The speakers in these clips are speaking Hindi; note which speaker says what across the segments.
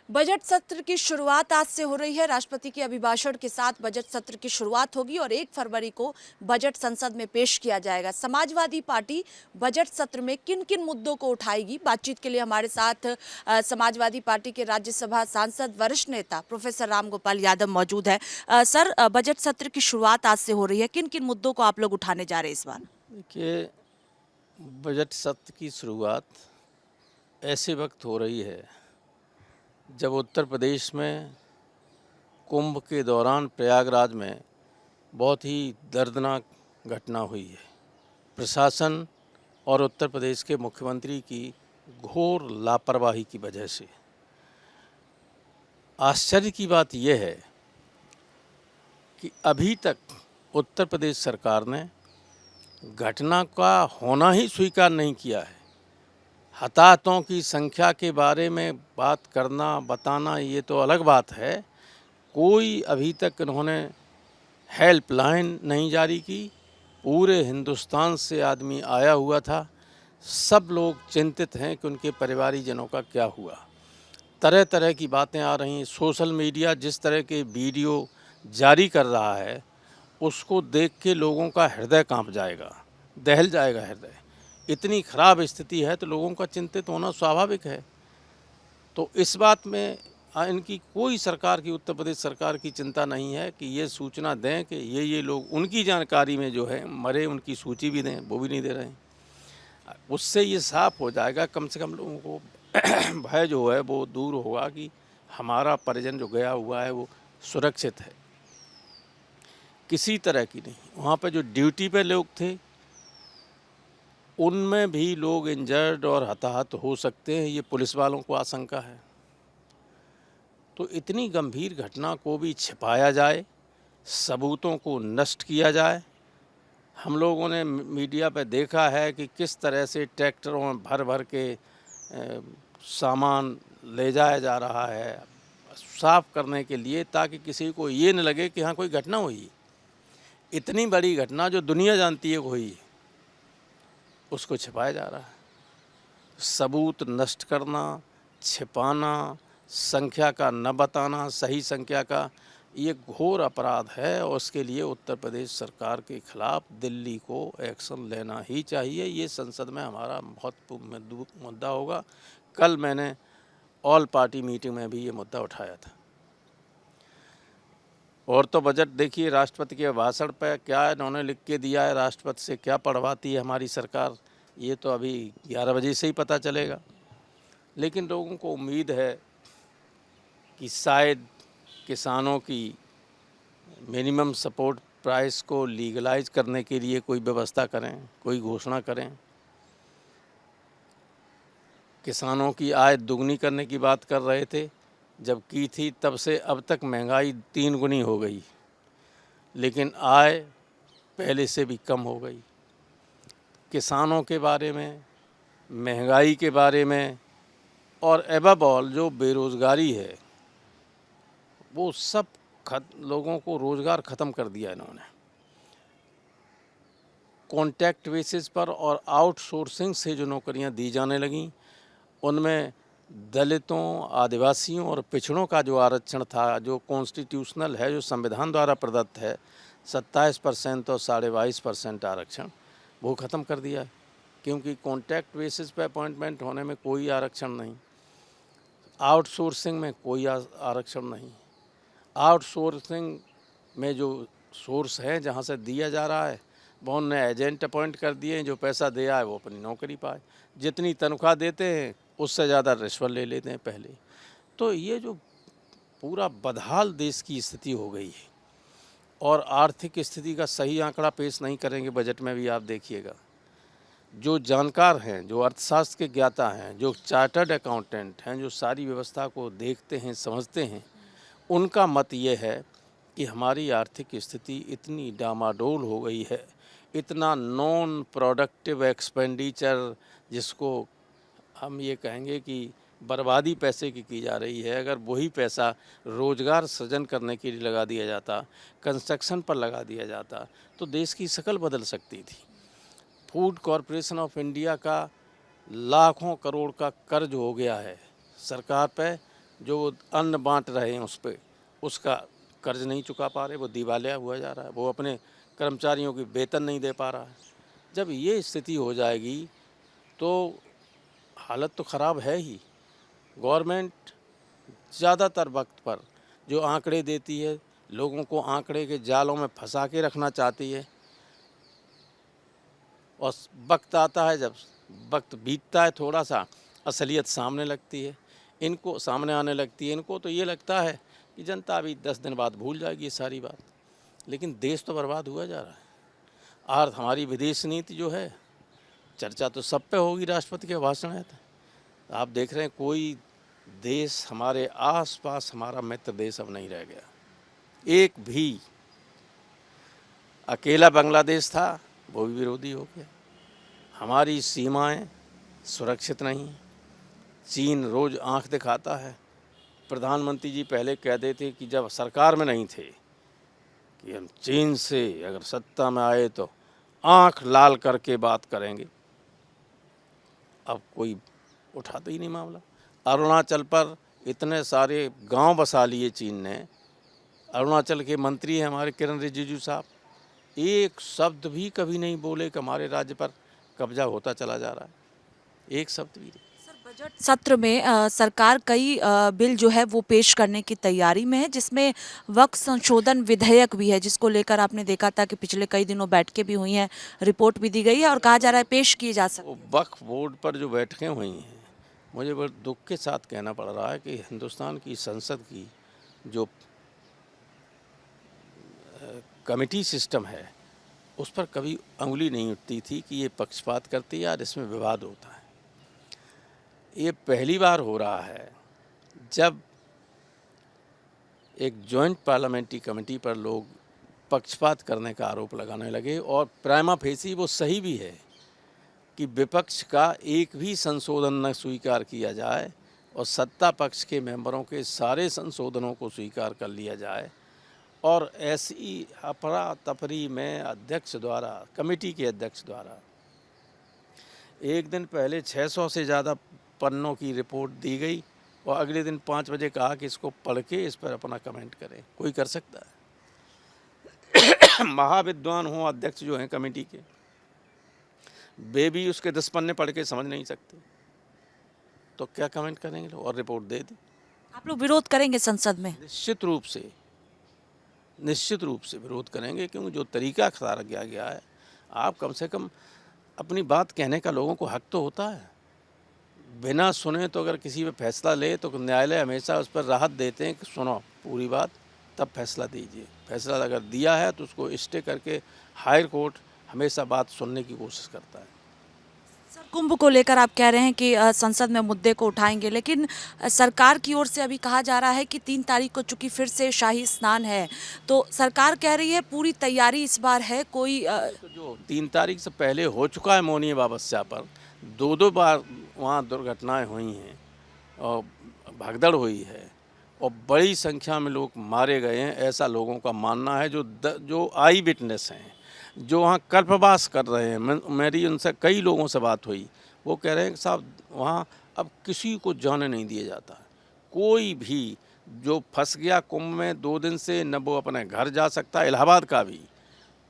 Speaker 1: बजट सत्र की शुरुआत आज से हो रही है। राष्ट्रपति के अभिभाषण के साथ बजट सत्र की शुरुआत होगी और 1 फरवरी को बजट संसद में पेश किया जाएगा। समाजवादी पार्टी बजट सत्र में किन-किन मुद्दों को उठाएगी? बातचीत के लिए हमारे साथ समाजवादी पार्टी के राज्यसभा सांसद वरिष्ठ नेता प्रोफेसर रामगोपाल यादव मौजूद है। सर, बजट सत्र की शुरुआत आज से हो रही है। किन-किन मुद्दों को आप लोग उठाने जा रहे हैं इस बार?
Speaker 2: देखिए, बजट सत्र की शुरुआत ऐसे वक्त हो रही है जब उत्तर प्रदेश में कुंभ के दौरान प्रयागराज में बहुत ही दर्दनाक घटना हुई है। प्रशासन और उत्तर प्रदेश के मुख्यमंत्री की घोर लापरवाही की वजह से। आश्चर्य की बात यह है कि अभी तक उत्तर प्रदेश सरकार ने घटना का होना ही स्वीकार नहीं किया है। हताहतों की संख्या के बारे में बात करना, बताना ये तो अलग बात है। कोई अभी तक इन्होंने हेल्पलाइन नहीं जारी की। पूरे हिंदुस्तान से आदमी आया हुआ था। सब लोग चिंतित हैं कि उनके परिवारीजनों का क्या हुआ। तरह तरह की बातें आ रही हैं। सोशल मीडिया जिस तरह के वीडियो जारी कर रहा है उसको देख के लोगों का हृदय कांप जाएगा, दहल जाएगा हृदय। इतनी खराब स्थिति है तो लोगों का चिंतित होना स्वाभाविक है। तो इस बात में इनकी कोई सरकार की, उत्तर प्रदेश सरकार की चिंता नहीं है कि ये सूचना दें कि ये लोग उनकी जानकारी में जो है मरे, उनकी सूची भी दें, वो भी नहीं दे रहे हैं। उससे ये साफ हो जाएगा, कम से कम लोगों को भय जो है वो दूर होगा कि हमारा परिजन जो गया हुआ है वो सुरक्षित है। किसी तरह की नहीं। वहाँ पर जो ड्यूटी पे लोग थे उनमें भी लोग इंजर्ड और हताहत हो सकते हैं, ये पुलिस वालों को आशंका है। तो इतनी गंभीर घटना को भी छिपाया जाए, सबूतों को नष्ट किया जाए। हम लोगों ने मीडिया पे देखा है कि किस तरह से ट्रैक्टरों में भर भर के सामान ले जाया जा रहा है साफ़ करने के लिए, ताकि किसी को ये न लगे कि हाँ कोई घटना हुई। इतनी बड़ी घटना जो दुनिया जानती है हुई, उसको छिपाया जा रहा है। सबूत नष्ट करना, छिपाना, संख्या का न बताना, सही संख्या का, ये घोर अपराध है और उसके लिए उत्तर प्रदेश सरकार के खिलाफ दिल्ली को एक्शन लेना ही चाहिए। ये संसद में हमारा महत्वपूर्ण मुद्दा होगा। कल मैंने ऑल पार्टी मीटिंग में भी ये मुद्दा उठाया था। और तो बजट देखिए, राष्ट्रपति के भाषण पर क्या इन्होंने लिख के दिया है, राष्ट्रपति से क्या पढ़वाती है हमारी सरकार, ये तो अभी 11 बजे से ही पता चलेगा। लेकिन लोगों को उम्मीद है कि शायद किसानों की मिनिमम सपोर्ट प्राइस को लीगलाइज करने के लिए कोई व्यवस्था करें, कोई घोषणा करें। किसानों की आय दुगनी करने की बात कर रहे थे, जब की थी तब से अब तक महंगाई 3 गुनी हो गई, लेकिन आय पहले से भी कम हो गई। किसानों के बारे में, महंगाई के बारे में और एबव ऑल जो बेरोज़गारी है, वो सब लोगों को रोज़गार ख़त्म कर दिया इन्होंने। कॉन्ट्रैक्ट बेसिस पर और आउटसोर्सिंग से जो नौकरियां दी जाने लगीं, उनमें दलितों, आदिवासियों और पिछड़ों का जो आरक्षण था, जो कॉन्स्टिट्यूशनल है, जो संविधान द्वारा प्रदत्त है, 27% और 22.5% आरक्षण, वो ख़त्म कर दिया है। क्योंकि कॉन्ट्रैक्ट बेसिस पे अपॉइंटमेंट होने में कोई आरक्षण नहीं, आउटसोर्सिंग में कोई आरक्षण नहीं। आउटसोर्सिंग में जो सोर्स है जहाँ से दिया जा रहा है, वो उन्होंने एजेंट अपॉइंट कर दिए, जो पैसा दे आए वो अपनी नौकरी पाए। जितनी तनख्वाह देते हैं उससे ज़्यादा रिश्वत ले लेते हैं पहले। तो ये जो पूरा बदहाल देश की स्थिति हो गई है, और आर्थिक स्थिति का सही आंकड़ा पेश नहीं करेंगे बजट में भी, आप देखिएगा। जो जानकार हैं, जो अर्थशास्त्र के ज्ञाता हैं, जो चार्टर्ड अकाउंटेंट हैं, जो सारी व्यवस्था को देखते हैं, समझते हैं, उनका मत ये है कि हमारी आर्थिक स्थिति इतनी डामाडोल हो गई है, इतना नॉन प्रोडक्टिव एक्सपेंडिचर, जिसको हम ये कहेंगे कि बर्बादी पैसे की जा रही है। अगर वही पैसा रोज़गार सृजन करने के लिए लगा दिया जाता, कंस्ट्रक्शन पर लगा दिया जाता, तो देश की शक्ल बदल सकती थी। फूड कॉरपोरेशन ऑफ इंडिया का लाखों करोड़ का कर्ज हो गया है सरकार पे, जो वो अन्न बांट रहे हैं उस पे उसका कर्ज नहीं चुका पा रहे, वो दिवालिया हुआ जा रहा है, वो अपने कर्मचारियों की वेतन नहीं दे पा रहा है। जब ये स्थिति हो जाएगी तो हालत तो ख़राब है ही। गवर्नमेंट ज़्यादातर वक्त पर जो आंकड़े देती है, लोगों को आंकड़े के जालों में फंसा के रखना चाहती है, और वक्त आता है, जब वक्त बीतता है थोड़ा सा, असलियत सामने लगती है, इनको सामने आने लगती है। इनको तो ये लगता है कि जनता अभी 10 दिन बाद भूल जाएगी ये सारी बात, लेकिन देश तो बर्बाद हुआ जा रहा है। और हमारी विदेश नीति जो है, चर्चा तो सब पे होगी, राष्ट्रपति के भाषण है तो आप देख रहे हैं कोई देश हमारे आसपास हमारा मित्र देश अब नहीं रह गया, एक भी। अकेला बांग्लादेश था, वो भी विरोधी हो गया। हमारी सीमाएं सुरक्षित नहीं। चीन रोज़ आंख दिखाता है। प्रधानमंत्री जी पहले कहते थे कि जब सरकार में नहीं थे कि हम चीन से अगर सत्ता में आए तो आंख लाल करके बात करेंगे। अब कोई उठाता ही नहीं मामला। अरुणाचल पर इतने सारे गांव बसा लिए चीन ने। अरुणाचल के मंत्री हैं हमारे किरण रिजिजू साहब, एक शब्द भी कभी नहीं बोले कि हमारे राज्य पर कब्जा होता चला जा रहा है, एक शब्द भी नहीं।
Speaker 1: सर, बजट सत्र में सरकार कई बिल जो है वो पेश करने की तैयारी में है, जिसमें वक्फ संशोधन विधेयक भी है, जिसको लेकर आपने देखा था कि पिछले कई दिनों बैठकें भी हुई हैं, रिपोर्ट भी दी गई है और कहा जा रहा है पेश किए जा सकते हैं।
Speaker 2: वक्फ बोर्ड पर जो बैठकें हुई हैं, मुझे बड़े दुख के साथ कहना पड़ रहा है कि हिंदुस्तान की संसद की जो कमेटी सिस्टम है उस पर कभी उंगली नहीं उठती थी कि ये पक्षपात करती है और इसमें विवाद होता है। ये पहली बार हो रहा है जब एक जॉइंट पार्लियामेंट्री कमेटी पर लोग पक्षपात करने का आरोप लगाने लगे, और प्राइमा फेसी वो सही भी है कि विपक्ष का एक भी संशोधन न स्वीकार किया जाए और सत्ता पक्ष के मेंबरों के सारे संशोधनों को स्वीकार कर लिया जाए। और ऐसी अफरा तफरी में अध्यक्ष द्वारा, कमेटी के अध्यक्ष द्वारा एक दिन पहले 600 से ज़्यादा पन्नों की रिपोर्ट दी गई और अगले दिन 5 बजे कहा कि इसको पढ़ के इस पर अपना कमेंट करें। कोई कर सकता है? महाविद्वान हों अध्यक्ष जो हैं कमेटी के, वे भी उसके 10 पन्ने पढ़ के समझ नहीं सकते, तो क्या कमेंट करेंगे लोग? और रिपोर्ट दे दी।
Speaker 1: आप लोग विरोध करेंगे संसद में?
Speaker 2: निश्चित रूप से विरोध करेंगे, क्योंकि जो तरीका अख्तियार किया गया है, आप कम से कम अपनी बात कहने का लोगों को हक तो होता है। बिना सुने तो अगर किसी पे फैसला ले तो न्यायालय हमेशा उस पर राहत देते हैं कि सुनो पूरी बात तब फैसला दीजिए। फैसला अगर दिया है तो उसको स्टे करके हायर कोर्ट हमेशा बात सुनने की कोशिश करता है।
Speaker 1: सर, कुंभ को लेकर आप कह रहे हैं कि संसद में मुद्दे को उठाएंगे, लेकिन सरकार की ओर से अभी कहा जा रहा है कि 3 तारीख को चूंकि फिर से शाही स्नान है, तो सरकार कह रही है पूरी तैयारी इस बार है। कोई
Speaker 2: तो जो 3 तारीख से पहले हो चुका है मौनी अमावस्या पर 2 बार वहाँ दुर्घटनाएं हुई हैं और भगदड़ हुई है और बड़ी संख्या में लोग मारे गए हैं, ऐसा लोगों का मानना है जो आई विटनेस हैं, जो वहाँ कल्पवास कर रहे हैं। मेरी उनसे कई लोगों से बात हुई, वो कह रहे हैं कि साहब वहाँ अब किसी को जाने नहीं दिया जाता। कोई भी जो फंस गया कुंभ में 2 दिन से, न वो अपने घर जा सकता इलाहाबाद का भी,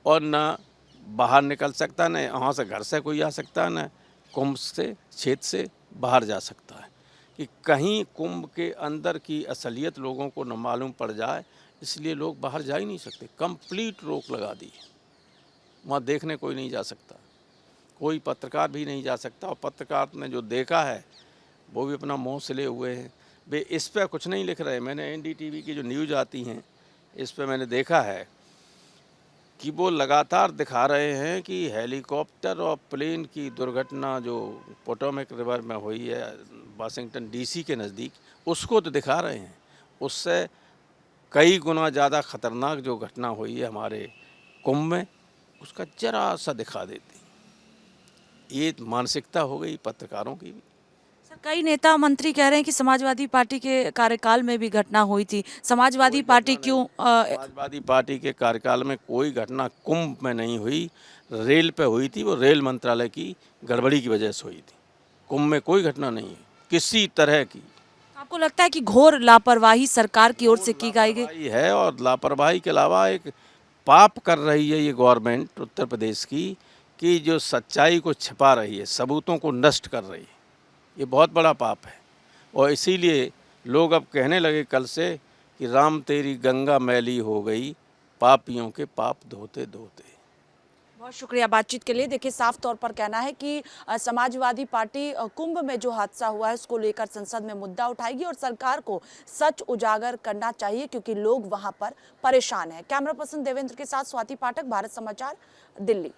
Speaker 2: और न बाहर निकल सकता, न वहाँ से घर से कोई आ सकता, न कुंभ से क्षेत्र से बाहर जा सकता है। कि कहीं कुंभ के अंदर की असलियत लोगों को न मालूम पड़ जाए, इसलिए लोग बाहर जा ही नहीं सकते। कंप्लीट रोक लगा दी, वहाँ देखने कोई नहीं जा सकता, कोई पत्रकार भी नहीं जा सकता। और पत्रकार ने जो देखा है वो भी अपना मुँह सिले हुए हैं, वे इस पर कुछ नहीं लिख रहे। मैंने NDTV की जो न्यूज़ आती हैं इस पर मैंने देखा है कि वो लगातार दिखा रहे हैं कि हेलीकॉप्टर और प्लेन की दुर्घटना जो पोटोमैक रिवर में हुई है वाशिंगटन DC के नज़दीक, उसको तो दिखा रहे हैं। उससे कई गुना ज़्यादा ख़तरनाक जो घटना हुई है हमारे कुंभ में, उसका जरा सा दिखा देती। ये मानसिकता हो गई पत्रकारों की भी।
Speaker 1: सर, कई नेता मंत्री कह रहे हैं कि समाजवादी पार्टी के कार्यकाल में भी घटना हुई थी। समाजवादी पार्टी क्यों
Speaker 2: समाजवादी पार्टी के कार्यकाल में कोई घटना कुंभ में नहीं हुई, रेल पे हुई थी। वो रेल मंत्रालय की गड़बड़ी की वजह से हुई थी। कुंभ में कोई घटना नहीं है किसी तरह की।
Speaker 1: आप आपको लगता है कि घोर लापरवाही सरकार की ओर से की गई
Speaker 2: लापरवाही है, और लापरवाही के अलावा एक पाप कर रही है ये गवर्नमेंट उत्तर प्रदेश की, कि जो सच्चाई को छिपा रही है, सबूतों को नष्ट कर रही है। ये बहुत बड़ा पाप है, और इसीलिए लोग अब कहने लगे कल से कि राम तेरी गंगा मैली हो गई, पापियों के पाप धोते धोते।
Speaker 1: बहुत शुक्रिया बातचीत के लिए। देखिए, साफ तौर पर कहना है कि समाजवादी पार्टी कुंभ में जो हादसा हुआ है उसको लेकर संसद में मुद्दा उठाएगी और सरकार को सच उजागर करना चाहिए, क्योंकि लोग वहां पर परेशान हैं। कैमरा पर्सन देवेंद्र के साथ स्वाति पाठक, भारत समाचार, दिल्ली।